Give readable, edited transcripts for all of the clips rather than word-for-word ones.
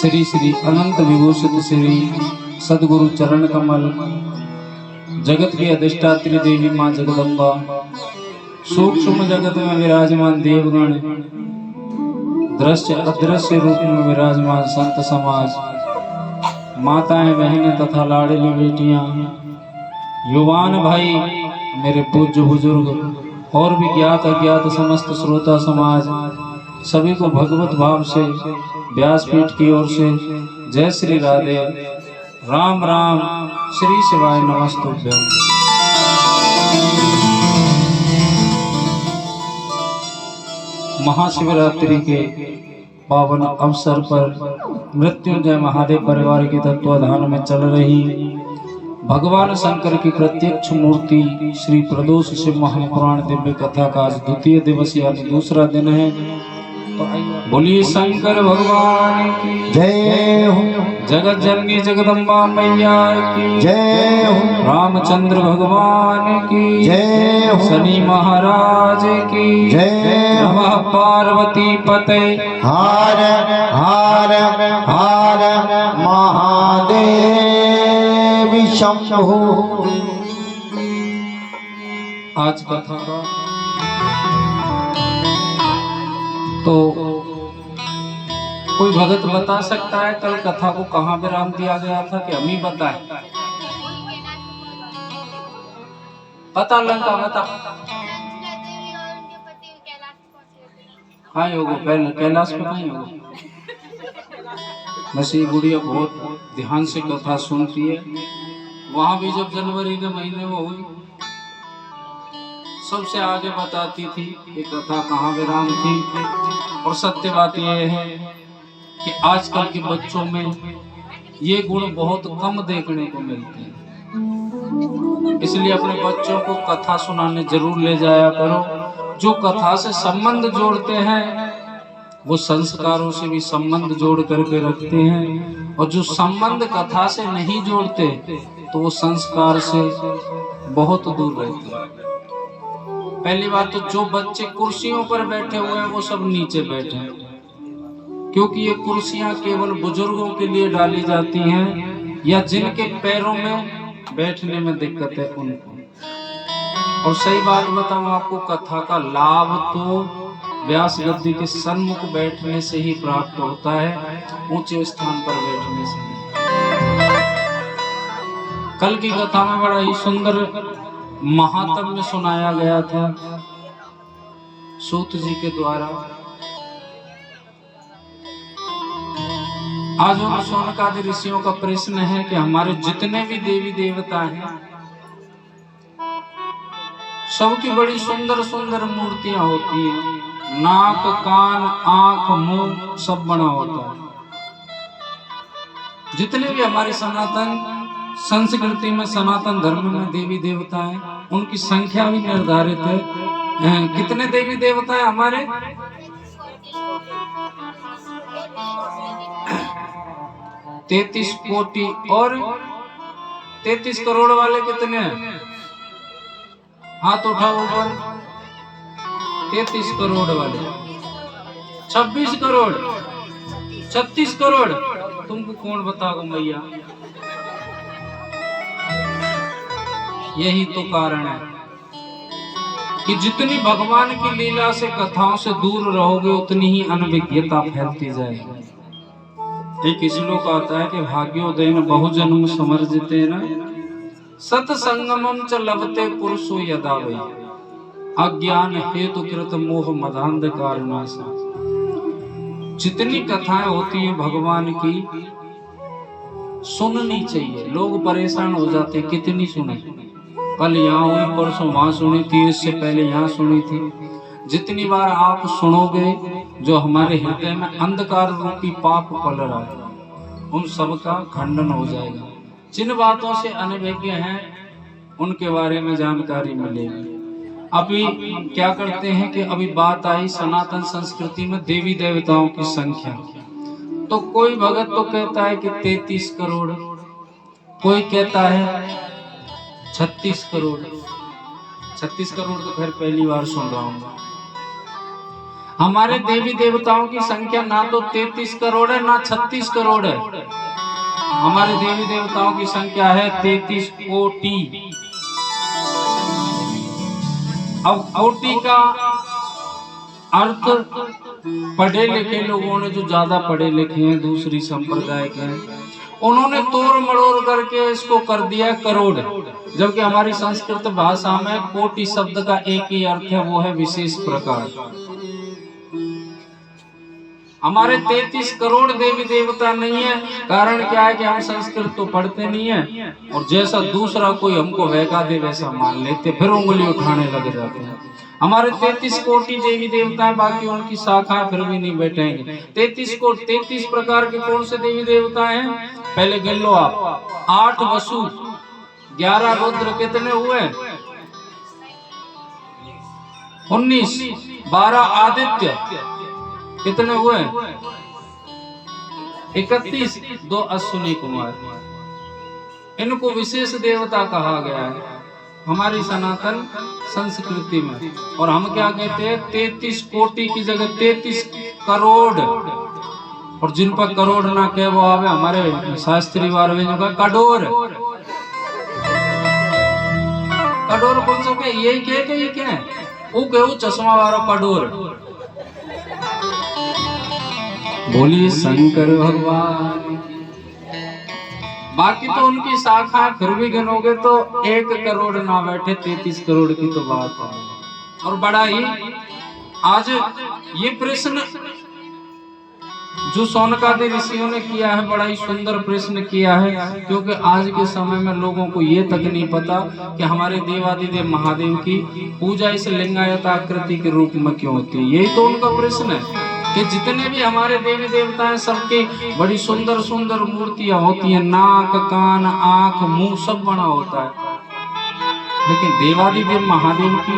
श्री श्री अनंत विभूषित श्री सदगुरु चरण कमल, जगत की अधिष्ठात्री देवी माँ जगदम्बा, सूक्ष्म जगत में विराजमान देवगण, दृश्य अदृश्य रूप में विराजमान संत समाज, माताएं बहनें तथा लाडली बेटियां, युवान भाई, मेरे पूज्य बुजुर्ग और भी ज्ञात अज्ञात समस्त श्रोता समाज, सभी को भगवत भाव से व्यासपीठ की ओर से जय श्री राधे, राम राम, श्री शिवाय नमस्तुभ्यं। महाशिवरात्रि के पावन अवसर पर मृत्युंजय महादेव परिवार के तत्वाधान में चल रही भगवान शंकर की प्रत्यक्ष मूर्ति श्री प्रदोष शिव महापुराण दिव्य कथा का आज द्वितीय दिवस यानी दूसरा दिन है। बोलिए शंकर भगवान की जय हो, जगत जननी जगदम्बा मैया की जय हो, रामचंद्र भगवान की जय हो, शनि महाराज की जय हो। नमः पार्वती पते हर हर हर महादेव शंभु। आज कथा का तो कोई भगत बता सकता है कल कथा को कहाँ विराम दिया गया था कि हम ही बताएं? पता लंका बता। हाँ योगो पहले कैलाश पे नहीं होगा। वैसे ये गुड़िया बहुत ध्यान से कथा सुनती है। वहां भी जब जनवरी के महीने में हुई सबसे आगे बताती थी कि कथा कहाँ विराम थी। और सत्य बात यह है कि आजकल के बच्चों में ये गुण बहुत कम देखने को मिलते हैं, इसलिए अपने बच्चों को कथा सुनाने जरूर ले जाया करो। जो कथा से संबंध जोड़ते हैं वो संस्कारों से भी संबंध जोड़ करके रखते हैं, और जो संबंध कथा से नहीं जोड़ते तो वो संस्कार से बहुत दूर रहते हैं। पहली बात तो जो बच्चे कुर्सियों पर बैठे हुए हैं वो सब नीचे बैठे हैं, क्योंकि ये कुर्सियां केवल बुजुर्गों के लिए डाली जाती हैं या जिनके पैरों में बैठने में दिक्कत है उनको। और सही बात बताऊं आपको, कथा का लाभ तो व्यास गद्दी के सन्मुख बैठने से ही प्राप्त होता है, ऊंचे स्थान पर बैठने से नहीं। कल की कथा में बड़ा ही सुंदर महात्म्य सुनाया गया था सूत जी के द्वारा। आज उन शौनकादि ऋषियों का प्रश्न है कि हमारे जितने भी देवी देवता हैं सबकी बड़ी सुंदर सुंदर मूर्तियां होती हैं, नाक कान आंख मुंह सब बना होता है। जितने भी हमारी सनातन संस्कृति में सनातन धर्म में देवी देवता हैं उनकी संख्या भी निर्धारित है। कितने देवी देवता हैं हमारे? 33 कोटि। और 33 करोड़ वाले कितने हैं? हाथ उठाओ ऊपर। 33 करोड़ वाले 26 करोड़ 36 करोड़। तुमको कौन बताओ मैया? यही तो कारण है कि जितनी भगवान की लीला से कथाओं से दूर रहोगे उतनी ही अनभिज्ञता फैलती जाएगी। एक श्लोक आता है कि भाग्योदयन बहुजन्म समर्जितेन सत्संगमं च लभते पुरुषो यदा वै अज्ञान हेतु कृत मोह मदांधकार नाशा। जितनी कथाएं होती हैं भगवान की सुननी चाहिए। लोग परेशान हो जाते कितनी सुने, कल यहाँ हुई परसों वहां सुनी थी, इससे पहले यहाँ सुनी थी। जितनी बार आप सुनोगे जो हमारे हृदय में अंधकार रूपी पाप पल रहा है उन सब का खंडन हो जाएगा। जिन बातों से अनभिज्ञ हैं उनके बारे में जानकारी मिलेगी। अभी क्या करते हैं कि अभी बात आई सनातन संस्कृति में देवी देवताओं की संख्या, तो कोई भगत तो कहता है कि 33 करोड़, कोई कहता है 36 करोड़। 36 करोड़ तो खैर पहली बार सुन रहा हूँ। हमारे देवी देवताओं की संख्या ना तो 33 करोड़ है ना 36 करोड़ है। हमारे देवी देवताओं की संख्या है 33 कोटि। अब कोटि का अर्थ पढ़े लिखे लोगों ने, जो ज्यादा पढ़े लिखे हैं, दूसरी संप्रदाय के हैं, उन्होंने तोड़ मड़ोड़ करके इसको कर दिया करोड़। जबकि हमारी संस्कृत भाषा में कोटि शब्द का एक ही अर्थ है, वो है विशेष प्रकार। हमारे 33 करोड़ देवी देवता नहीं है। कारण क्या है कि हम संस्कृत तो पढ़ते नहीं है, और जैसा दूसरा कोई हमको बहका दे वैसा मान लेते, फिर उंगली उठाने लग जाते हैं। हमारे 33 कोटि देवी देवता है, बाकी उनकी शाखा फिर भी नहीं बैठेंगे। 33 प्रकार के कौन से देवी देवता हैं? पहले गिन लो आप। 8 वसु, 11 रुद्र, कितने हुए? 19, 12 आदित्य, कितने हुए? 31, 2 अश्विनी कुमार। इनको विशेष देवता कहा गया है हमारी सनातन संस्कृति में। और हम क्या कहते हैं? 33 कोटि की जगह 33 करोड़। और जिन पर करोड़ ना कहे वो आवे हमारे शास्त्री वारवेजों का कठोर। कठोर कौन सा? यही क्या वो कहो चश्मा वाला कठोर। बोलिए शंकर भगवान। बाकी तो उनकी शाखा फिर भी गिनोगे तो 1 करोड़ ना बैठे, 33 करोड़ की तो बात है। और बड़ा ही आज ये प्रश्न जो सौनकादि ऋषियों ने किया है, बड़ा ही सुंदर प्रश्न किया है। क्योंकि आज के समय में लोगों को ये तक नहीं पता कि हमारे देवादिदेव महादेव की पूजा इस लिंगायत आकृति के रूप में क्यों होती है। यही तो उनका प्रश्न है कि जितने भी हमारे देवी देवता हैं, सबकी बड़ी सुंदर सुंदर मूर्तियां होती हैं, नाक, कान, आंख, मुंह सब बना होता है, लेकिन देवादिदेव महादेव की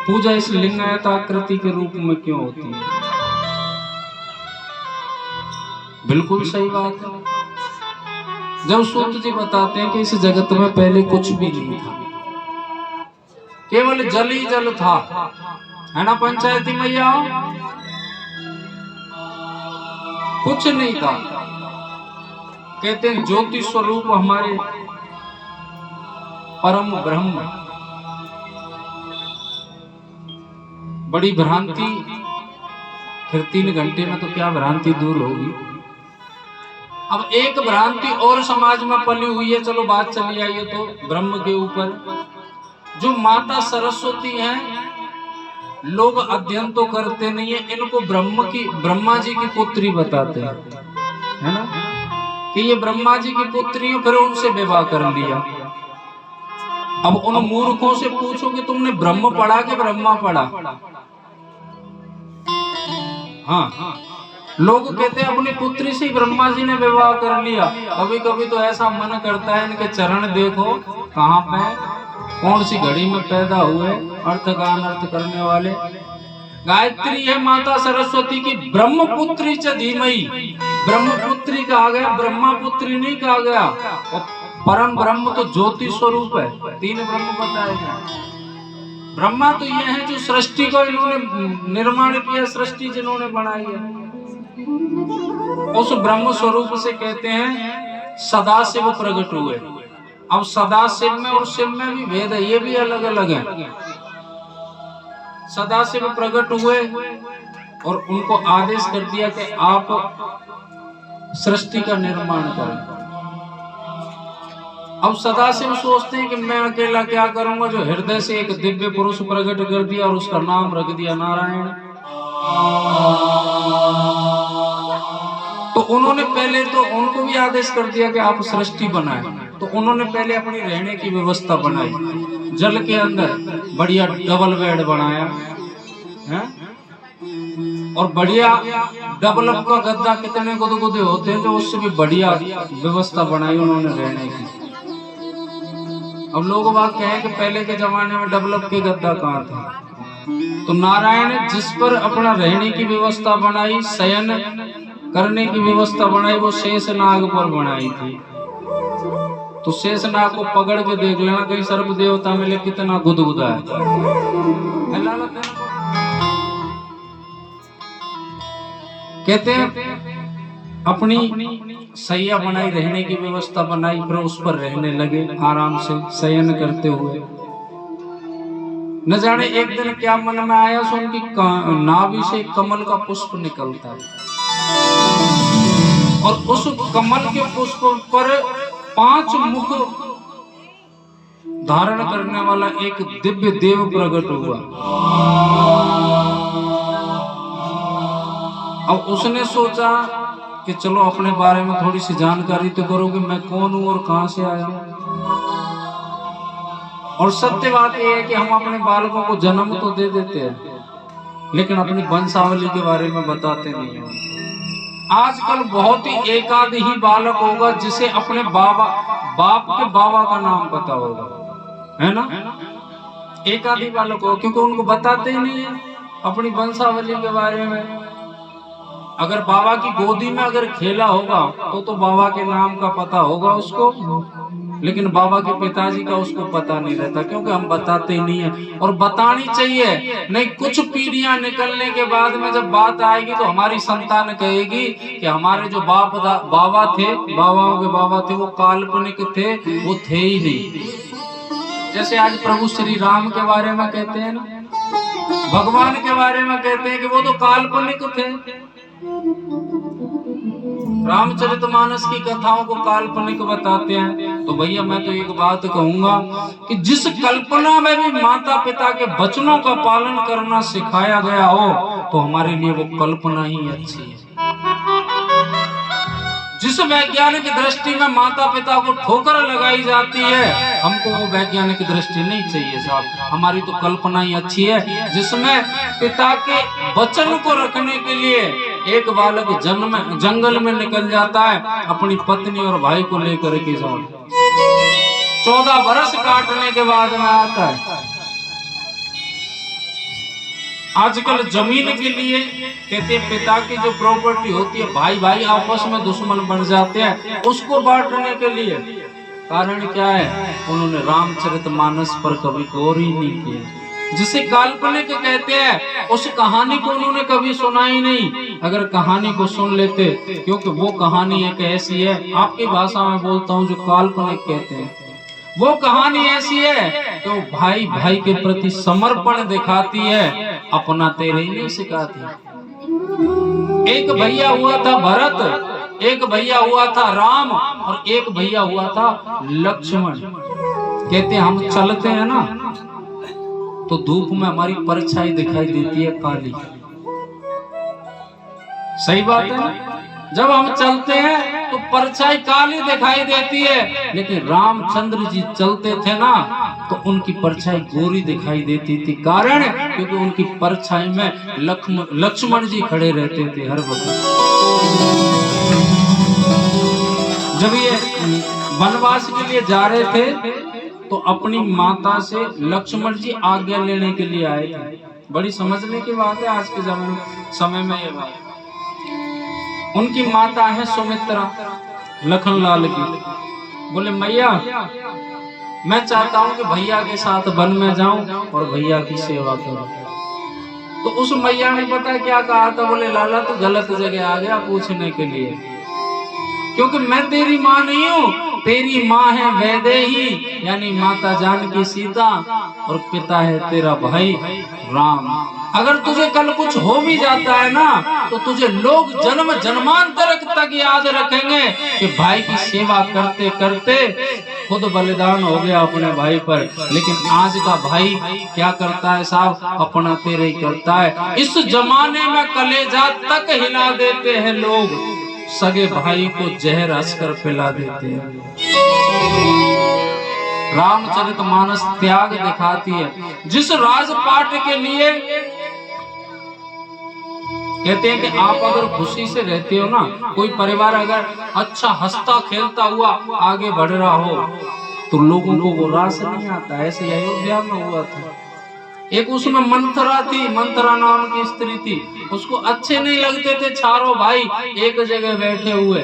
पूजा इस लिंगायत आकृति के रूप में क्यों होती है? बिल्कुल सही बात है। जब सूत जी बताते हैं कि इस जगत में पहले कुछ भी नहीं था, केवल जल ही जल था, है ना पंचायती मैया? कुछ नहीं था। कहते हैं ज्योति स्वरूप हमारे परम ब्रह्म। बड़ी भ्रांति, फिर 3 घंटे में तो क्या भ्रांति दूर होगी। अब एक भ्रांति और समाज में पली हुई है, चलो बात चली आई है तो ब्रह्म के ऊपर। जो माता सरस्वती हैं, लोग अध्ययन तो करते नहीं है, इनको ब्रह्मा जी की पुत्री बताते हैं, है ना, कि ये ब्रह्मा जी की पुत्री है, फिर उनसे विवाह कर लिया। अब उन मूर्खों से पूछो कि तुमने ब्रह्म पढ़ा कि ब्रह्मा पढ़ा? हाँ, लोग कहते हैं अपनी पुत्री से ब्रह्मा जी ने विवाह कर लिया। कभी कभी तो ऐसा मन करता है इनके चरण देखो कहाँ पे, कौन सी घड़ी में पैदा हुए, अर्थ का अनर्थ करने वाले। गायत्री है माता सरस्वती की ब्रह्मपुत्री च धीमहि, ब्रह्मपुत्री कहा गया, ब्रह्मा पुत्री नहीं कहा गया। और परम ब्रह्म तो ज्योति स्वरूप है, 3 ब्रह्म बताए गए। ब्रह्मा तो ये है जो सृष्टि को इन्होंने निर्माण किया, सृष्टि जिन्होंने बनाई है। उस ब्रह्म स्वरूप से कहते हैं सदाशिव प्रकट हुए। अब सदाशिव में और शिव में भी भेद है, ये भी अलग अलग है। सदाशिव प्रकट हुए और उनको आदेश कर दिया कि आप सृष्टि का निर्माण करें। अब सदाशिव सोचते हैं कि मैं अकेला क्या करूंगा, जो हृदय से एक दिव्य पुरुष प्रकट कर दिया और उसका नाम रख दिया नारायण। तो उन्होंने पहले तो उनको भी आदेश कर दिया कि आप सृष्टि बनाएं। तो उन्होंने पहले अपनी रहने की व्यवस्था बनाई, जल के अंदर बढ़िया डबल बेड बनाया है, और बढ़िया डबल का गद्दा, कितने गुदगुदे होते हैं, जो उससे भी बढ़िया व्यवस्था बनाई उन्होंने रहने की। अब लोग बात कहें कि पहले के जमाने में डेवलप के गद्दा कहाँ था? तो नारायण ने जिस पर अपना रहने की व्यवस्था बनाई, शयन करने की व्यवस्था बनाई, वो शेष नाग पर बनाई थी। तो शेष नाग को पकड़ के देख लेना, कहीं सर्प देवता मिले कितना गुदगुदा है। कहते हैं अपनी सैया बनाई, रहने की व्यवस्था बनाई, फिर उस पर रहने लगे आराम से शयन करते हुए। न जाने एक दिन क्या मन में आया, सो उनकी नाभि से कमल का पुष्प निकलता है और उस कमल के पुष्प पर 5 मुख धारण करने वाला एक दिव्य देव प्रकट हुआ। अब उसने सोचा कि चलो अपने बारे में थोड़ी सी जानकारी तो करो कि मैं कौन हूं और कहां से आया हूं। और सत्य बात यह है कि हम अपने बालकों को जन्म तो दे देते हैं, लेकिन अपनी वंशावली के बारे में बताते नहीं हैं। आजकल बहुत ही एकाध ही बालक होगा जिसे अपने बाप के बाबा का नाम पता होगा, है ना? एकाध ही बालक होगा, क्योंकि उनको बताते ही नहीं है अपनी वंशावली के बारे में। अगर बाबा की गोदी में अगर खेला होगा तो बाबा के नाम का पता होगा उसको, लेकिन बाबा के पिताजी का उसको पता नहीं रहता, क्योंकि हम बताते ही नहीं है। और बतानी चाहिए नहीं, कुछ पीढ़ियां निकलने के बाद में जब बात आएगी तो हमारी संतान कहेगी कि हमारे जो बाबा थे, बाबाओं के बाबा थे, वो काल्पनिक थे, वो थे ही नहीं। जैसे आज प्रभु श्री राम के बारे में कहते हैं ना, भगवान के बारे में कहते हैं कि वो तो काल्पनिक थे। रामचरितमानस की कथाओं को काल्पनिक बताते हैं। तो भैया मैं तो एक बात कहूंगा कि जिस कल्पना में भी माता पिता के वचनों का पालन करना सिखाया गया हो तो हमारे लिए वो कल्पना ही अच्छी है। जिस वैज्ञानिक दृष्टि में माता पिता को ठोकर लगाई जाती है, हमको वो वैज्ञानिक दृष्टि नहीं चाहिए साहब। हमारी तो कल्पना ही अच्छी है, जिसमें पिता के वचन को रखने के लिए एक बालक जंगल में निकल जाता है अपनी पत्नी और भाई को लेकर के साथ। 14 बरस काटने के बाद में आता है। आजकल जमीन के लिए कहते हैं पिता की जो प्रॉपर्टी होती है, भाई भाई आपस में दुश्मन बन जाते हैं उसको बांटने के लिए। कारण क्या है? उन्होंने रामचरितमानस पर कभी गौर ही नहीं किया। जिसे काल्पनिक कहते हैं उस कहानी को उन्होंने कभी सुना ही नहीं। अगर कहानी को सुन लेते, क्योंकि वो कहानी एक ऐसी है, आपकी भाषा में बोलता हूँ, जो काल्पनिक कहते हैं, वो कहानी ऐसी है कि वो भाई भाई के प्रति समर्पण दिखाती है, अपना तेरे ही नहीं सिखाती। एक भैया हुआ था भरत, एक भैया हुआ था राम और एक भैया हुआ था लक्ष्मण। कहते हैं हम चलते हैं ना तो धूप में हमारी परछाई दिखाई देती है काली। सही बात है ना? जब हम चलते हैं तो परछाई काली दिखाई देती है, लेकिन रामचंद्र जी चलते थे ना तो उनकी परछाई गोरी दिखाई देती थी। कारण क्योंकि उनकी परछाई में लक्ष्मण जी खड़े रहते थे हर वक्त। जब ये वनवास के लिए जा रहे थे तो अपनी माता से लक्ष्मण जी आज्ञा लेने के लिए आए थे। बड़ी समझने की बात है आज के समय में ये बात। उनकी माता है सुमित्रा, लखनलाल की। बोले मैया मैं चाहता हूं कि भैया के साथ वन में जाऊं और भैया की सेवा करूं। तो उस मैया ने पता क्या कहा था? बोले लाला तू गलत जगह आ गया पूछने के लिए, क्योंकि मैं तेरी माँ नहीं हूँ, तेरी माँ है वैदेही यानी माता जानकी सीता, और पिता है तेरा भाई राम। अगर तुझे कल कुछ हो भी जाता है ना तो तुझे लोग जन्म जन्मांतर तक याद रखेंगे कि भाई की सेवा करते करते खुद बलिदान हो गया अपने भाई पर। लेकिन आज का भाई क्या करता है साहब? अपना तेरे ही करता है। इस जमाने में कलेजा तक हिला देते हैं लोग, सगे भाई को जहर हंसकर पिला देते हैं। रामचरितमानस त्याग दिखाती है। जिस राजपाट के लिए कहते हैं कि आप अगर खुशी से रहते हो ना, कोई परिवार अगर अच्छा हंसता खेलता हुआ आगे बढ़ रहा हो तो लोगों को वो रास नहीं आता। ऐसे अयोध्या में हुआ था। एक उसमें मंथरा थी, मंथरा नाम की स्त्री थी, उसको अच्छे नहीं लगते थे चारों भाई एक जगह बैठे हुए।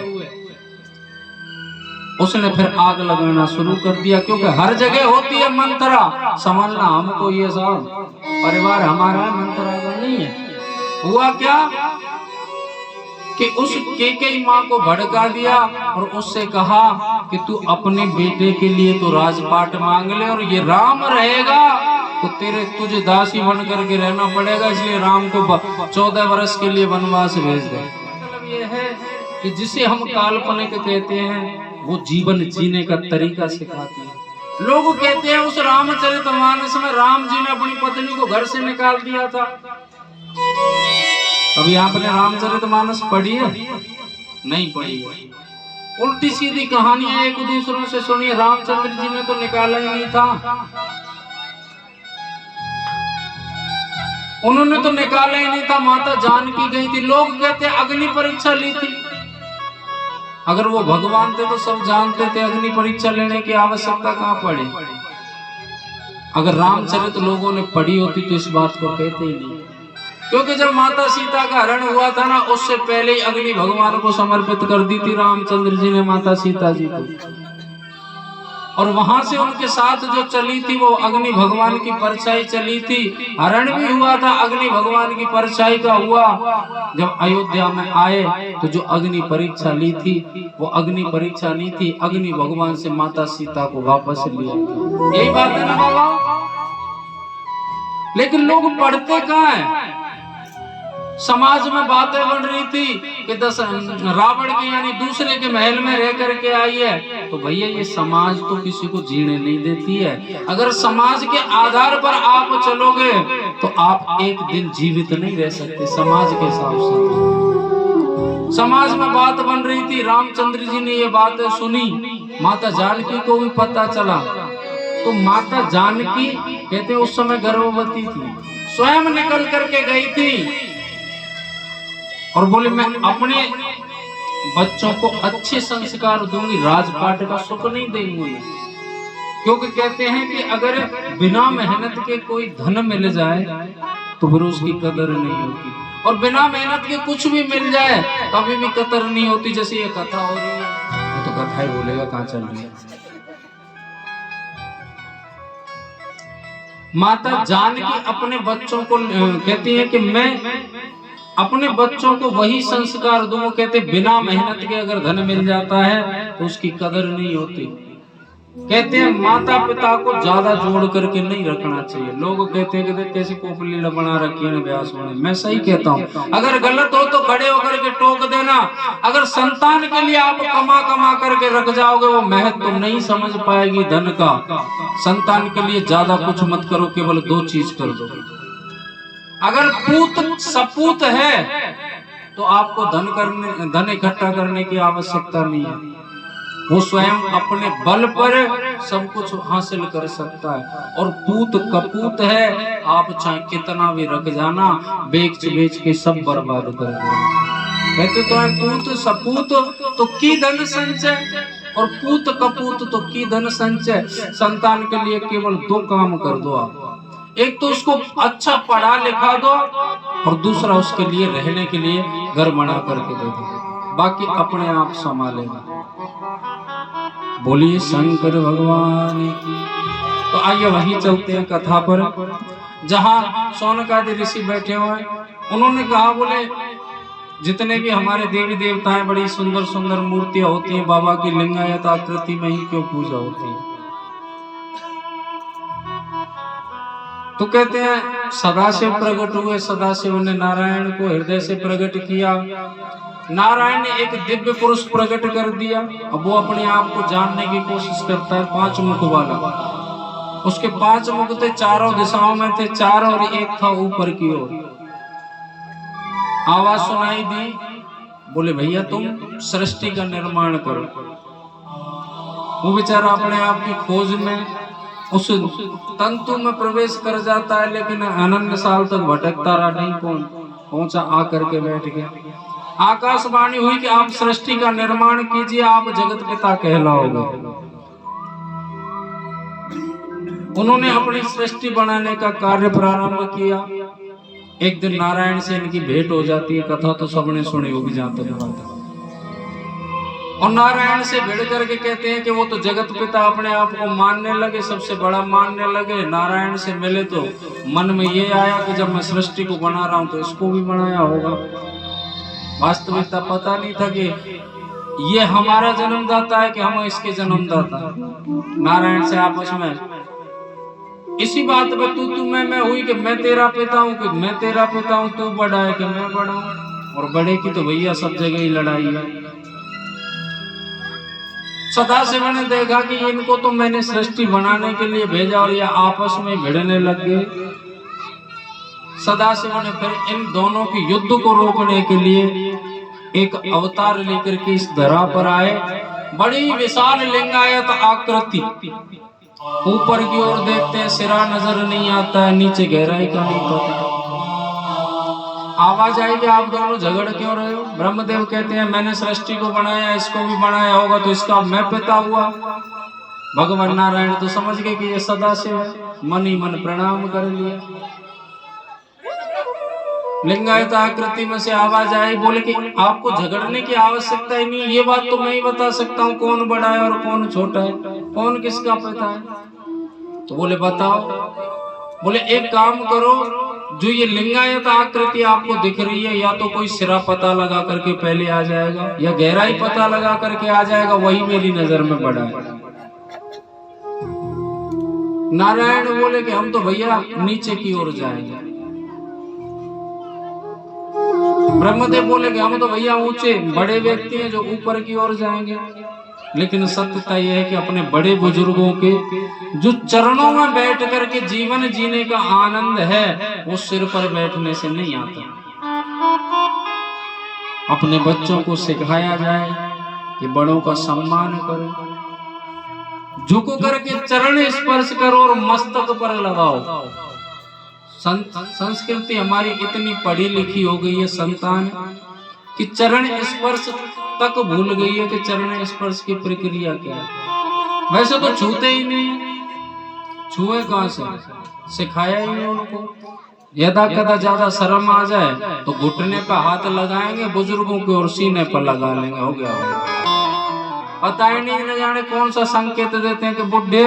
उसने फिर आग लगाना शुरू कर दिया, क्योंकि हर जगह होती है मंथरा। समझना हमको ये सब परिवार हमारा है, मंथरा का नहीं है। हुआ क्या? कि उस कैकेयी माँ को भड़का दिया और उससे कहा कि तू अपने बेटे के लिए तो राजपाट मांग ले, और ये राम रहेगा तो तुझे दासी बन करके रहना पड़ेगा, इसलिए राम को 14 वर्ष के लिए वनवास भेज दे। मतलब ये है कि जिसे हम काल्पनिक कहते हैं वो जीवन जीने का तरीका सिखाती है। लोग कहते हैं उस रामचरितमानस में राम जी ने अपनी पत्नी को घर से निकाल दिया था। अभी आपने रामचरितमानस पढ़ी है? नहीं पढ़ी है। उल्टी सीधी कहानियां एक दूसरों से सुनिए। रामचंद्र जी ने तो निकाला ही नहीं था, उन्होंने तो निकाला ही नहीं था, माता जानकी गई थी। लोग कहते अग्नि परीक्षा ली थी। अगर वो भगवान थे तो सब जानते थे, अग्नि परीक्षा लेने की आवश्यकता कहां पड़ी। अगर रामचरित लोगों ने पढ़ी होती तो इस बात को कहते ही नहीं, क्योंकि जब माता सीता का हरण हुआ था ना, उससे पहले ही अग्नि भगवान को समर्पित कर दी थी रामचंद्र जी ने माता सीता जी को। और वहां से उनके साथ जो चली थी वो अग्नि भगवान की परछाई चली थी। हरण भी हुआ था, अग्नि भगवान की परछाई का हुआ। जब अयोध्या में आए तो जो अग्नि परीक्षा ली थी वो अग्नि परीक्षा नहीं थी, अग्नि भगवान से माता सीता को वापस लिया। यही बात है ना बाबा। लेकिन लोग पढ़ते कहाँ हैं? समाज में बातें बन रही थी कि रावण के यानी दूसरे के महल में रह करके आई है, तो भैया ये समाज तो किसी को जीने नहीं देती है। अगर समाज के आधार पर आप चलोगे तो आप एक दिन जीवित नहीं रह सकते समाज के हिसाब से। समाज में बात बन रही थी, रामचंद्र जी ने ये बात सुनी, माता जानकी को भी पता चला। तो माता जानकी कहते उस समय गर्भवती थी, स्वयं निकल करके गई थी और बोले मैं अपने बच्चों को अच्छे संस्कार दूंगी, राजपाट का सुख नहीं देंगे। क्योंकि कहते हैं कि अगर बिना मेहनत के कोई धन मिल जाए तो फिर उसकी कदर नहीं होती, और बिना मेहनत के कुछ भी मिल जाए कभी भी कदर नहीं होती। जैसे ये कथा हो रही है तो कथा ही बोलेगा कहाँ चल रही है। माता जानकी अपने बच्चों को कहती है कि मैं अपने बच्चों को वही संस्कार दूं। कहते बिना मेहनत के अगर धन मिल जाता है तो उसकी कदर नहीं होती। कहते हैं माता पिता को ज्यादा जोड़ करके नहीं रखना चाहिए। लोग कहते हैं कि कैसे कोपली बना रखी है व्यास में। मैं सही कहता हूँ, अगर गलत हो तो खड़े होकर के टोक देना। अगर संतान के लिए आप कमा कमा करके रख जाओगे वो महत्व तो नहीं समझ पाएगी धन का। संतान के लिए ज्यादा कुछ मत करो, केवल 2 चीज कर दो। अगर पूत सपूत है तो आपको धन इकट्ठा करने की आवश्यकता नहीं है, वो स्वयं अपने बल पर सब कुछ हासिल कर सकता है। और पूत कपूत है, आप चाहे कितना भी रख जाना, बेच के सब बर्बाद कर देना। कहते तो है पूत सपूत तो की धन संचय, और पूत कपूत तो की धन संचय। संतान के लिए केवल 2 काम कर दो आप। एक तो उसको अच्छा पढ़ा लिखा दो, और दूसरा उसके लिए रहने के लिए घर बना करके दे दो, बाकी अपने आप संभालेगा। बोलिए शंकर भगवान की। तो आइए वहीं चलते हैं कथा पर, जहाँ शौनकादि ऋषि बैठे हुए हैं। उन्होंने कहा बोले जितने भी हमारे देवी देवता हैं बड़ी सुंदर सुंदर मूर्तियां होती हैं, बाबा की लिंगायत आकृति में ही क्यों पूजा होती है? तो कहते हैं सदाशिव प्रकट हुए, सदाशिव ने नारायण को हृदय से प्रकट किया। नारायण ने एक दिव्य पुरुष प्रकट कर दिया। अब वो अपने आप को जानने की कोशिश करता है। 5 मुख वाला, उसके 5 मुख थे, चारों दिशाओं में थे 4, और एक था ऊपर की ओर। आवाज सुनाई दी, बोले भैया तुम सृष्टि का निर्माण करो। वो बेचारा अपने आप की खोज में उस तंतु में प्रवेश कर जाता है, लेकिन अनंत साल तक भटकता रहा, नहीं पहुंचा, आकर के बैठ गया। आकाशवाणी हुई कि आप सृष्टि का निर्माण कीजिए, आप जगत पिता कहलाओगे। उन्होंने अपनी सृष्टि बनाने का कार्य प्रारंभ किया। एक दिन नारायण से इनकी भेंट हो जाती है, कथा तो सबने सुनी होगी जहां तक बात है। और नारायण से भिड़ करके कहते हैं कि वो तो जगत पिता अपने आप को मानने लगे, सबसे बड़ा मानने लगे। नारायण से मिले तो मन में ये आया कि जब मैं सृष्टि को बना रहा हूं तो इसको भी बनाया होगा। वास्तविकता पता नहीं था कि ये हमारा जन्मदाता है कि हम इसके जन्मदाता। नारायण से आपस में इसी बात पे तू मैं हुई कि मैं तेरा पिता हूँ, कि मैं तेरा पिता हूँ, तू बड़ा है कि मैं बड़ा हूँ। और बड़े की तो भैया सब जगह ही लड़ाई है। सदाशिव ने देखा कि इनको तो मैंने सृष्टि बनाने के लिए भेजा और ये आपस में भिड़ने लग गए। सदाशिव ने फिर इन दोनों की युद्ध को रोकने के लिए एक अवतार लेकर के इस धरा पर आए। बड़ी विशाल लिंगायत आकृति, ऊपर की ओर देखते हैं सिरा नजर नहीं आता है, नीचे गहराई का नहीं पता। आवाज आएगी आप दोनों झगड़ क्यों रहे हो? ब्रह्मदेव कहते हैं मैंने सृष्टि को बनाया, इसको भी बनाया होगा तो इसका मैं पिता हुआ। भगवान नारायण तो समझ गए कि ये सदाशिव है, मन ही मन प्रणाम कर लिया। लिंगायत आकृति में से आवाज आई, बोले कि आपको झगड़ने की आवश्यकता ही नहीं, ये बात तो मैं ही बता सकता हूँ कौन बड़ा है और कौन छोटा है, कौन किसका पिता है। तो बोले बताओ। बोले एक काम करो, जो ये लिंगायत आकृति आपको दिख रही है, या तो कोई सिरा पता लगा करके पहले आ जाएगा या गहराई पता लगा करके आ जाएगा, वही मेरी नजर में बड़ा है। नारायण बोले कि हम तो भैया नीचे की ओर जाएंगे। ब्रह्मदेव बोले कि हम तो भैया ऊंचे बड़े व्यक्ति हैं जो ऊपर की ओर जाएंगे। लेकिन सत्यता यह है कि अपने बड़े बुजुर्गों के जो चरणों में बैठ करके जीवन जीने का आनंद है, वो सिर पर बैठने से नहीं आता। अपने बच्चों को सिखाया जाए कि बड़ों का सम्मान करो, झुक करके चरण स्पर्श करो और मस्तक पर लगाओ। संस्कृति हमारी इतनी पढ़ी लिखी हो गई है संतान कि चरण स्पर्श तक भूल गई है कि चरण स्पर्श की प्रक्रिया क्या है। वैसे तो छूते ही नहीं, छुए कहां से, सिखाया ही नहीं उनको। यदा कदा ज्यादा शर्म आ जाए तो घुटने पर हाथ लगाएंगे बुजुर्गों के और सीने पर लगा लेंगे, हो गया पता ही नहीं, न जाने कौन सा संकेत देते हैं कि बुढ़े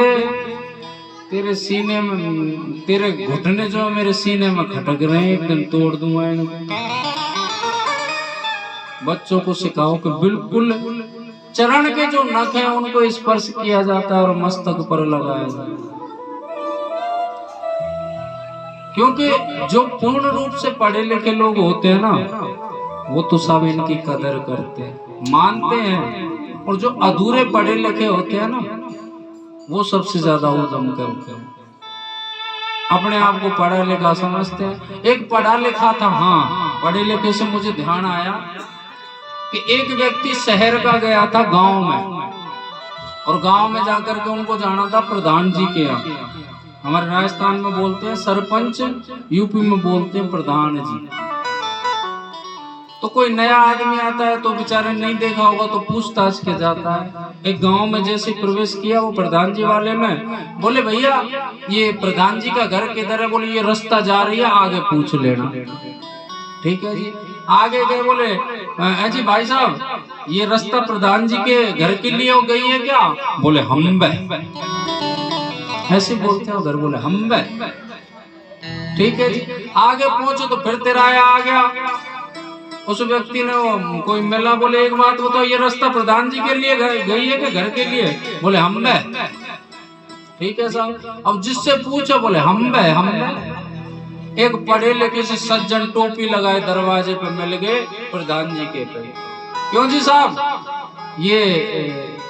तेरे सीने में, तेरे घुटने जो मेरे सीने में खटक रहे हैं, एक दिन तोड़ दूंगा इनको। बच्चों को सिखाओ कि बिल्कुल चरण के जो नख हैं उनको स्पर्श किया जाता है और मस्तक पर लगाया जाता है। क्योंकि जो पूर्ण रूप से पढ़े लिखे लोग होते हैं ना, वो तो सब इनकी कदर करते हैं, मानते हैं। और जो अधूरे पढ़े लिखे होते हैं ना, वो सबसे ज्यादा उद्यम करते हैं, अपने आप को पढ़ा लिखा समझते हैं। एक पढ़ा लिखा था, हाँ पढ़े लिखे से मुझे ध्यान आया कि एक व्यक्ति शहर का गया था गांव में, और गांव में जाकर के उनको जाना था प्रधान जी के यहाँ। हमारे राजस्थान में बोलते हैं सरपंच, यूपी में बोलते हैं प्रधान जी। तो कोई नया आदमी आता है तो बेचारे नहीं देखा होगा तो पूछताछ के जाता है। एक गांव में जैसे प्रवेश किया वो प्रधान जी वाले में, बोले भैया ये प्रधान जी का घर किधर है? बोले ये रास्ता जा रही है, आगे पूछ लेना। ठीक है जी, आगे गए, बोले जी भाई साहब ये रास्ता प्रधान जी के घर के लिए गई है क्या? बोले हम ऐसे बोलते हैं उधर, बोले हम। ठीक है जी, आगे पहुंचो तो फिर तिराया आ गया। उस व्यक्ति ने कोई मिला, बोले एक बात बताओ ये रास्ता प्रधान जी के लिए गई है कि घर के लिए? बोले हम। ठीक है साहब, अब जिससे पूछो बोले हम। एक पढ़े लिखे से सज्जन टोपी लगाए दरवाजे पे मिल गए प्रधान जी के पे। क्यों जी साहब ये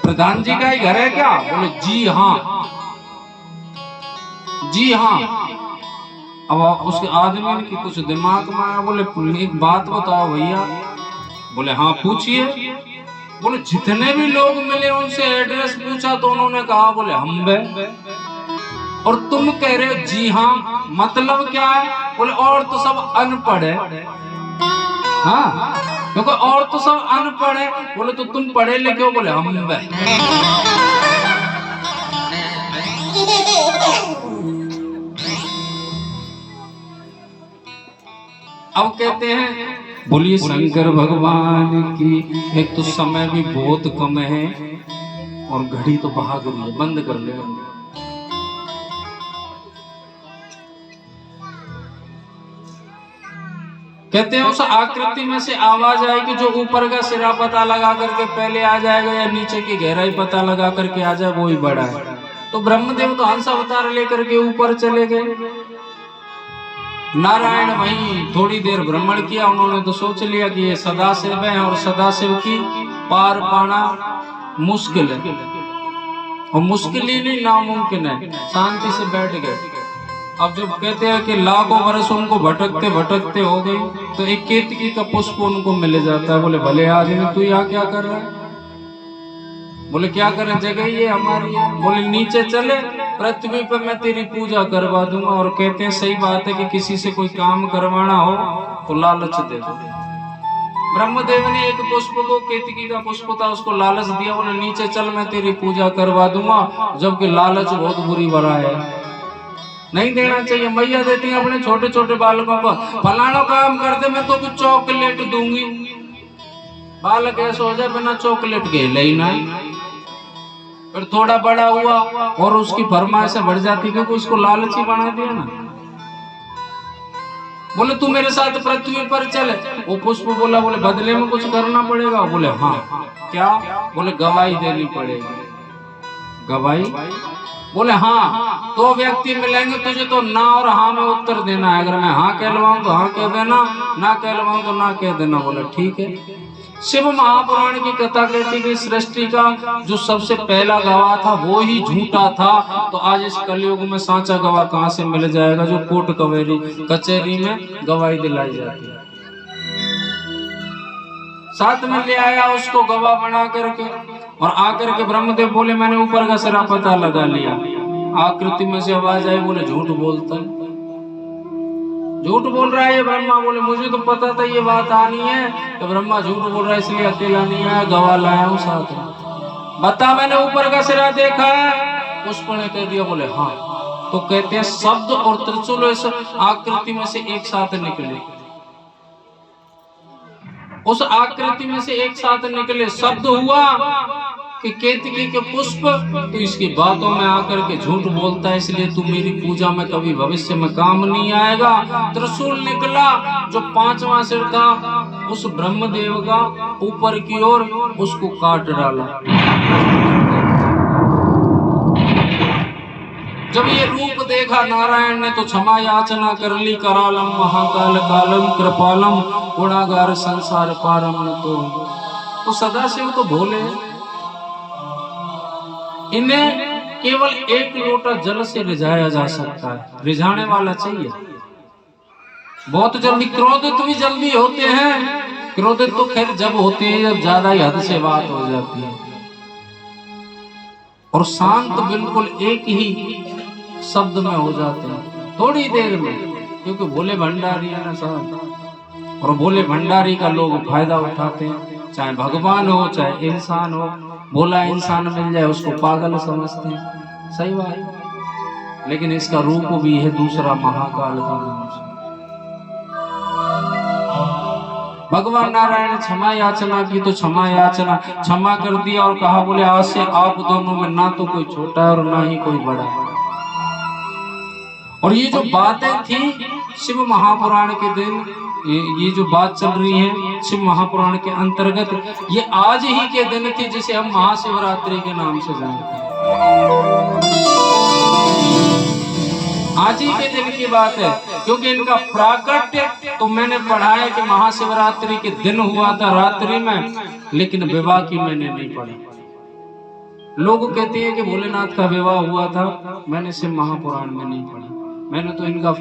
प्रधान जी का ही घर है क्या? बोले जी हाँ, जी हाँ। अब उसके आदमी की कुछ दिमाग में आया, बोले एक बात बताओ भैया। बोले हाँ पूछिए। बोले जितने भी लोग मिले उनसे एड्रेस पूछा तो उन्होंने कहा बोले हम। और तुम कह रहे हो जी हाँ, मतलब क्या है? बोले और तो सब अनपढ़ है। हाँ क्योंकि और तो सब अनपढ़ है। बोले तो तुम पढ़े लिखे हो? बोले हम। अब कहते हैं बोलिए शंकर भगवान की। एक तो समय भी बहुत कम है और घड़ी तो भाग रही है, बंद कर ले। कहते हैं उस आकृति में से आवाज आएगी जो ऊपर का सिरा पता लगा करके पहले आ जाएगा या नीचे की गहराई पता लगा करके आ जाए वो ही बड़ा है। तो ब्रह्मदेव तो हंस अवतार लेकर के ऊपर चले गए। नारायण वहीं थोड़ी देर भ्रमण किया, उन्होंने तो सोच लिया कि ये सदाशिव है और सदाशिव की पार पाना मुश्किल है, और मुश्किल ही नहीं नामुमकिन है। शांति से बैठ गए। अब जब कहते हैं कि लाखों वर्ष उनको भटकते भटकते हो गई, तो एक केतकी का पुष्प उनको मिल जाता है। बोले भले आदमी तू यहाँ क्या कर रहा है? बोले क्या करें, जगह ये हमारी है। बोले नीचे चले, पृथ्वी पर मैं तेरी पूजा करवा दूंगा। और कहते हैं सही बात है कि किसी से कोई काम करवाना हो तो लालच दे दो। ब्रह्मदेव ने एक पुष्प को, केतकी का पुष्प था, उसको लालच दिया। बोले नीचे चल, मैं तेरी पूजा करवा दूंगा। जबकि लालच बहुत बुरी बला है, नहीं देना चाहिए। मैया देती है अपने छोटे छोटे बालकों को, फलाना काम कर दे मैं तो कुछ चॉकलेट दूंगी। बालक ऐसा हो जाए बिना चॉकलेट के लेना। फिर थोड़ा बड़ा हुआ और उसकी फरमाइश बढ़ जाती, क्योंकि उसको लालची बना दिया ना। बोले तू मेरे साथ पृथ्वी पर चले। वो पुष्प बोला, बोले बदले में कुछ करना पड़ेगा। बोले हाँ। क्या? बोले गवाही देनी पड़ेगी। गवाही? बोले हाँ। तो व्यक्ति मिलेंगे तुझे, तो ना और हाँ में उत्तर देना है। अगर मैं हाँ कहलवाऊं तो हाँ कह देना, ना कहलवाऊं तो ना कह देना। बोले ठीक है। शिव महापुराण की कथा कहती कि सृष्टि का जो सबसे पहला गवाह था वो ही झूठा था। तो आज इस कलयुग में सांचा गवाह कहाँ से मिल जाएगा, जो कोर्ट कचहरी में गवाही दिलाई जाती है। साथ में ले आया उसको गवाह बना करके, और आकर के ब्रह्मदेव बोले मैंने ऊपर का सिरा पता लगा लिया। आकृति में से आवाज आई, बोले झूठ बोलता है, झूठ बोल रहा है ये ब्रह्मा। बोले मुझे तो पता था ये बात आनी है, तो ब्रह्मा झूठ बोल रहा है इसलिए अकेला नहीं आया, गवाह लाया हूँ साथ में। बता मैंने ऊपर का सिरा देखा है? पुष्प ने कह दिया। बोले हाँ। तो कहते हैं शब्द और त्रिशूल इस आकृति में से एक साथ निकले। उस आकृति में से एक साथ निकले, शब्द हुआ कि केतकी के पुष्प तो इसकी बातों में आकर के झूठ बोलता है, इसलिए तू मेरी पूजा में कभी भविष्य में काम नहीं आएगा। त्रिशूल निकला जो 5वां सिर था उस ब्रह्मदेव का, ऊपर की ओर उसको काट डाला। जब ये रूप देखा नारायण ने तो क्षमा याचना कर ली। करालम महाकाल कालम कृपालम गुणागार संसार पारम। तो सदाशिव तो भोले, इन्हें केवल एक लोटा जल से रिझाया जा सकता है। रिझाने वाला चाहिए। बहुत जल्दी क्रोधित भी जल्दी होते हैं। क्रोधित तो खैर जब होते हैं जब ज्यादा ही हद से बात हो जाती है। और शांत बिल्कुल एक ही शब्द में हो जाते हैं थोड़ी देर में, क्योंकि भोले भंडारी है ना साहब। और भोले भंडारी का लोग फायदा उठाते हैं, चाहे भगवान हो चाहे इंसान हो। भोला इंसान मिल जाए उसको पागल समझते हैं, सही बात। लेकिन इसका रूप भी है दूसरा, महाकाल का नाम से। भगवान नारायण ने क्षमा याचना की तो क्षमा याचना क्षमा कर दिया और कहा बोले आज से आप दोनों में ना तो कोई छोटा है और ना ही कोई बड़ा है। और ये जो बातें थी शिव महापुराण के दिन, ये जो बात चल रही है शिव महापुराण के अंतर्गत, ये आज ही के दिन थी जिसे हम महाशिवरात्रि के नाम से जानते हैं। आज ही के दिन की बात है, क्योंकि इनका प्राकट्य तो मैंने पढ़ा है कि महाशिवरात्रि के दिन हुआ था रात्रि में, लेकिन विवाह की मैंने नहीं पढ़ी। लोग कहते हैं कि भोलेनाथ का विवाह हुआ था, मैंने शिव महापुराण में नहीं पढ़ा। मैंने तो इनका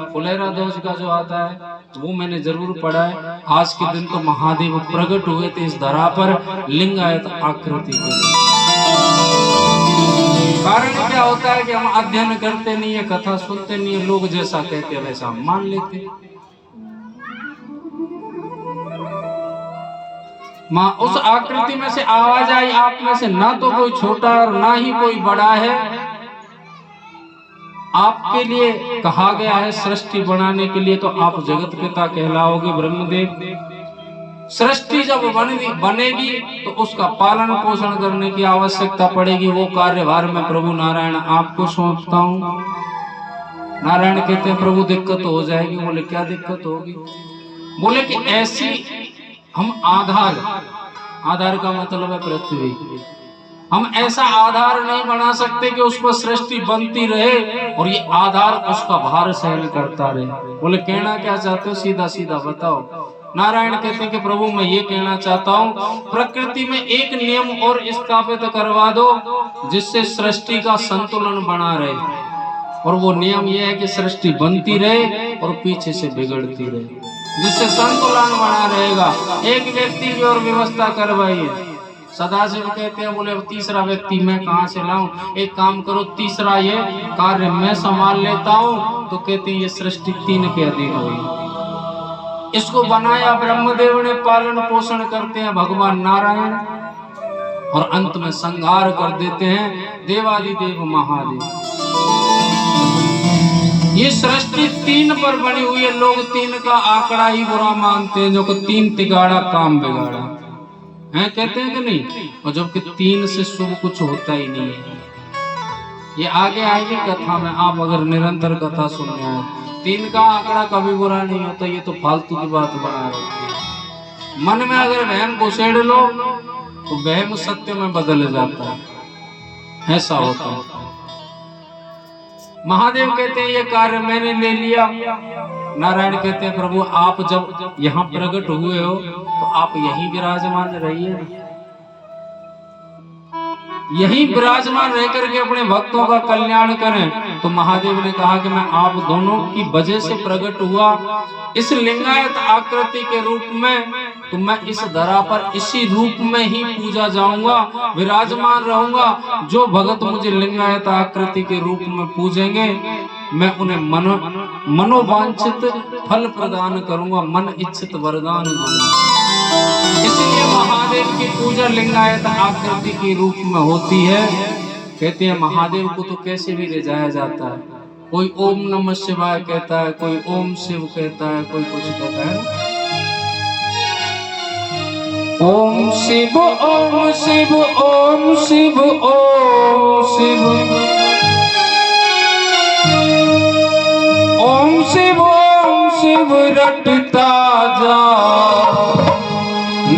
फुलेरा दोष का जो आता है वो मैंने जरूर पढ़ा है। आज के दिन तो महादेव प्रकट हुए थे इस धरा पर लिंगायत आकृति के। कारण क्या होता है कि हम अध्ययन करते नहीं है, कथा सुनते नहीं है, लोग जैसा कहते हैं वैसा हम मान लेते। माँ उस आकृति में से आवाज आई, आप में से ना तो कोई छोटा और ना ही कोई बड़ा है। आपके लिए कहा गया है सृष्टि बनाने के लिए, तो आप जगत पिता कहलाओगे ब्रह्मदेव। सृष्टि जब बनेगी तो उसका पालन पोषण करने की आवश्यकता पड़ेगी। वो कार्यभार में प्रभु नारायण आपको सौंपता हूँ। नारायण कहते हैं प्रभु दिक्कत हो जाएगी। बोले क्या दिक्कत होगी? बोले कि ऐसी हम आधार का मतलब है पृथ्वी, हम ऐसा आधार नहीं बना सकते कि उस पर सृष्टि बनती रहे और ये आधार उसका भार सहन करता रहे। बोले कहना क्या चाहते हो, सीधा सीधा बताओ। नारायण कहते हैं कि प्रभु मैं ये कहना चाहता हूँ, प्रकृति में एक नियम और स्थापित करवा दो जिससे सृष्टि का संतुलन बना रहे, और वो नियम ये है कि सृष्टि बनती रहे और पीछे से बिगड़ती रहे, जिससे संतुलन बना रहेगा। एक व्यक्ति की और व्यवस्था करवाइए। सदाशिव कहते हैं, बोले तीसरा व्यक्ति मैं कहाँ से लाऊं, एक काम करो तीसरा ये कार्य मैं संभाल लेता हूँ। तो कहते हैं ये सृष्टि 3 के अधीन हुई। इसको बनाया ब्रह्मदेव ने, पालन पोषण करते हैं भगवान नारायण, और अंत में संहार कर देते हैं देवादिदेव महादेव। ये सृष्टि 3 पर बनी हुई है। लोग 3 का आंकड़ा ही बुरा मानते हैं, जो कि 3 तिगाड़ा काम बिगाड़ा है, कहते हैं कि नहीं। और जबकि 3 से शुभ कुछ होता ही नहीं है। ये आगे आएगी कथा में, आप अगर निरंतर कथा सुनने आए, 3 का आंकड़ा कभी बुरा नहीं होता। ये तो फालतू की बात बना रखी है। मन में अगर वहम घुसेड़ लो तो वहम सत्य में बदल जाता है, ऐसा होता है। महादेव कहते हैं ये कार्य मैंने ले लिया। नारायण कहते हैं प्रभु आप जब यहाँ प्रकट हुए हो तो आप यहीं विराजमान रहिए, यहीं विराजमान रह करके अपने भक्तों का कल्याण करें। तो महादेव ने कहा कि मैं आप दोनों की वजह से प्रकट हुआ इस लिंगायत आकृति के रूप में, तो मैं इस धरा पर इसी रूप में ही पूजा जाऊंगा, विराजमान रहूंगा। जो भगत मुझे लिंगायत आकृति के रूप में पूजेंगे मैं उन्हें मनोवांछित फल प्रदान करूंगा, मन इच्छित वरदान दूंगा। इसलिए महादेव की पूजा लिंगायत आकृति के रूप में होती है। कहते हैं महादेव को तो कैसे भी ले जाया जाता है, कोई ओम नमः शिवाय कहता है, कोई ओम शिव कहता है, कोई कुछ कहता है। ओम शिव ओम शिव ओम शिव ओम शिव ओम शिव रटता जा,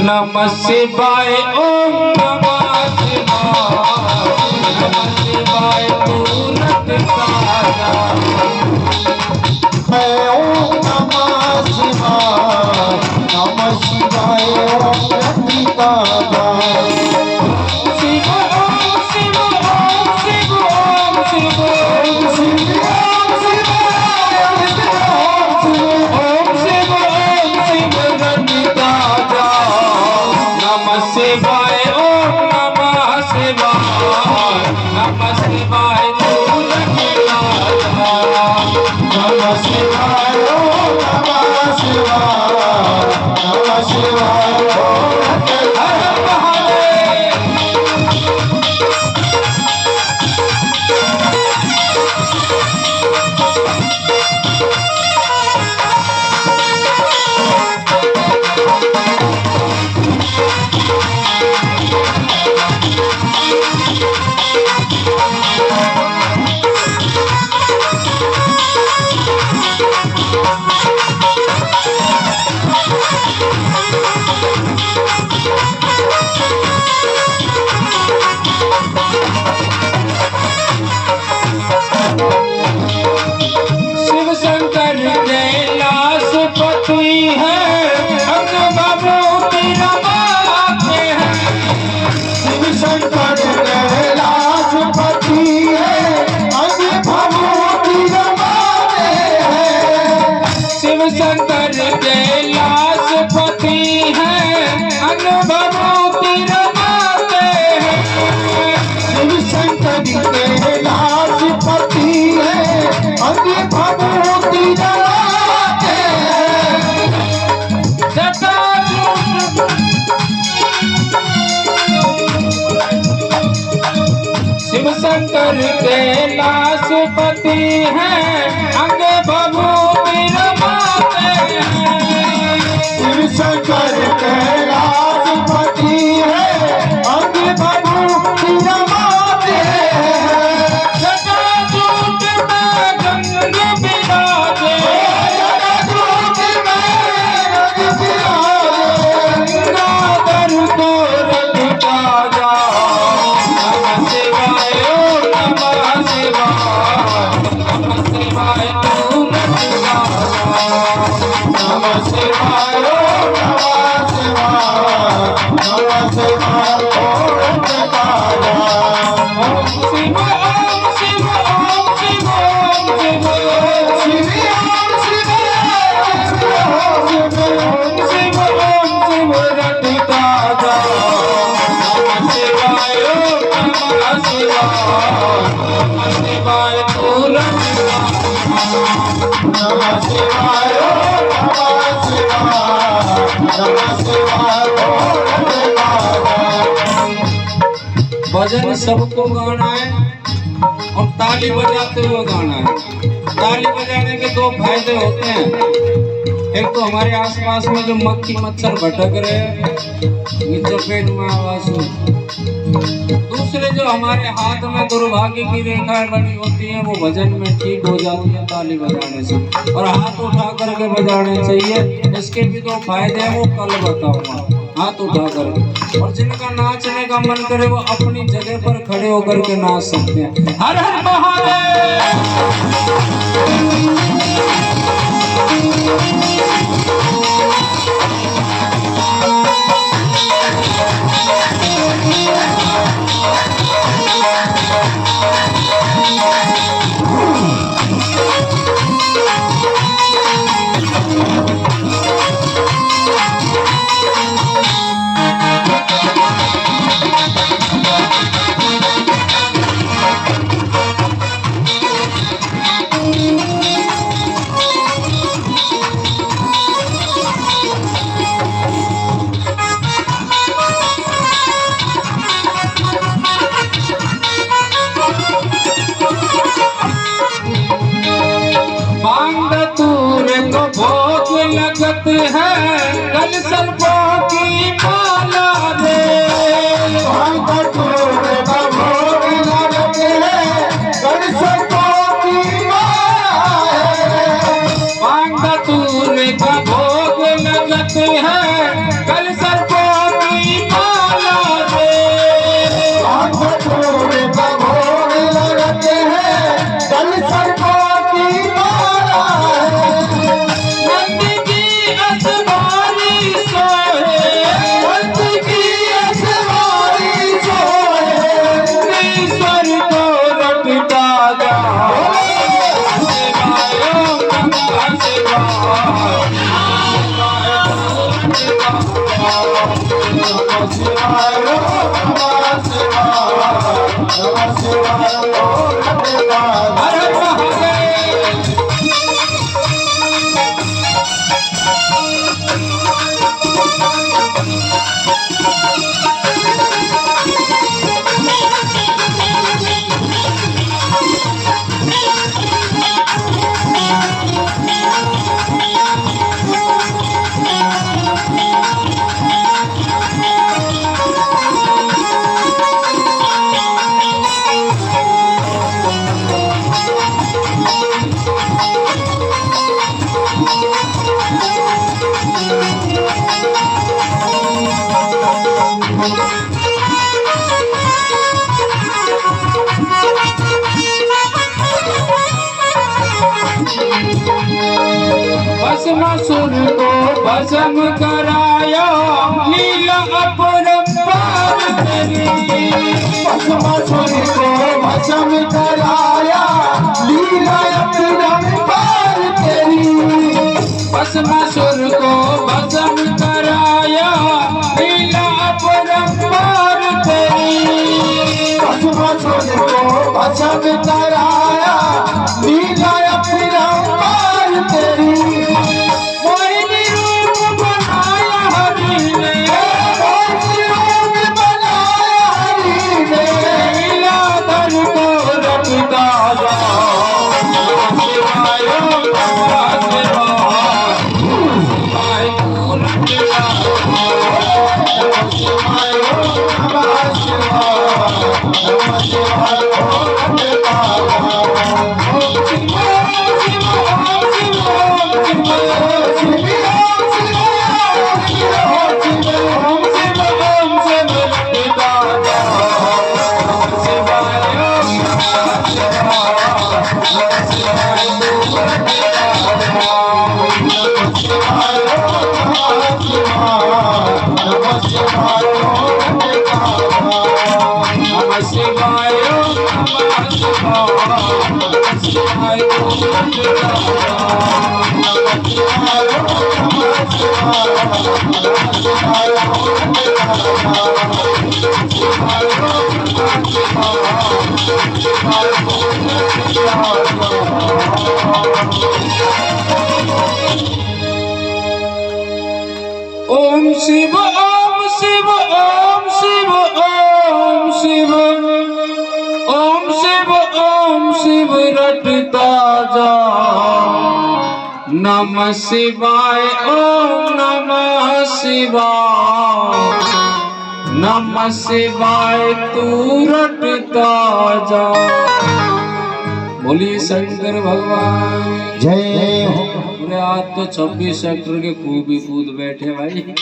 नमः शिवाय ओम नमः शिवाय, नमः शिवाय तू रटता जा। ओम नमः शिवाय, नमः शिवाय ओम रटता जा। शिव ओम शिव ओम शिव ओम शिव ओम शिव ओम शिव ओम शिव रटता जा, नमः शिवाय ओम नमः शिवाय, नमः शिवाय तू रटता जा। नमः शिवाय ओम नमः शिवाय, नमः शिवाय ओम रटता जा। शिव शंकर कैलाश पति है, अंग भभूति रमाते हैं। शिव शंकर कैलाश पति है, अंग भभूति रमाते हैं। शिव शंकर कैलाश पति है, अंग भभूति रमाते हैं। शिव शंकर कैलाश पति है, अंग भभूति रमाते हैं। शिव शंकर कैलाश पति है, अंग भभूति रमाते हैं। शिव शंकर कैलाश पति है, अंग भभूति रमाते हैं। जटाजूट में गंग विराजे, जटाजूट में शिवाय ओम काला ओम शिव ओम शिव ओम शिव ओम शिव शिव ओम शिव ओम शिव ओम शिव रटता जा नमः शिवाय नमः शिवाय नमः शिवाय तू रटता नमः शिवाय नमः शिवाय नमः शिवाय ओम काला भजन सबको गाना है और ताली बजाते हुए गाना है। ताली बजाने के दो फायदे होते हैं। एक तो हमारे आसपास में जो मक्खी मच्छर भटक रहे हैं इनके पेट में आवाज हो। दूसरे जो हमारे हाथ में दुर्भाग्य की रेखाएं बनी होती हैं वो भजन में ठीक हो जाती है ताली बजाने से। और हाथ उठा करके बजाने चाहिए। इसके भी दो फायदे हैं वो कल बताऊंगा। हाथ उठा कर और जिनका नाचने का मन करे वो अपनी जगह पर खड़े होकर के नाच सकते हैं। हर हर महादेव। भोग लगत है कल सर्पों की माला रे भोग लगत है कल सर्पों की माला धतूरे का भोग लगत है कल सर्पों की माला रे धतूरे का भोग लगत है कल सर्पों की माला भस्मासुर को भस्म कराया लीला अपरंपार तेरी भस्मासुर को भस्म कराया लीला अपरंपार तेरी भस्मासुर को भस्म कराया लीला अपरंपार तेरी भस्मासुर को भस्म कराया लीला अपरंपार तेरी मोहिनी रूप बनाया हरि ने मोहिनी रूप बनाया हरि ने लीलाधर को रखता जा नमः शिवाय नमः शिवाय शिवाय तू रखता नमः शिवाय नमः शिवाय नमः शिवाय ओम नमः शिवाय ओम शिव ओम शिव ओम शिव ओम शिव ओम शिव ओम शिव रटता जा नमः शिवाय ओम नमः शिवाय नमः शिवाय तू रटता जा। बोलिए शंकर भगवान जय हो। पूरे आज तो 26 सेक्टर के खूब ही कूद बैठे भाई।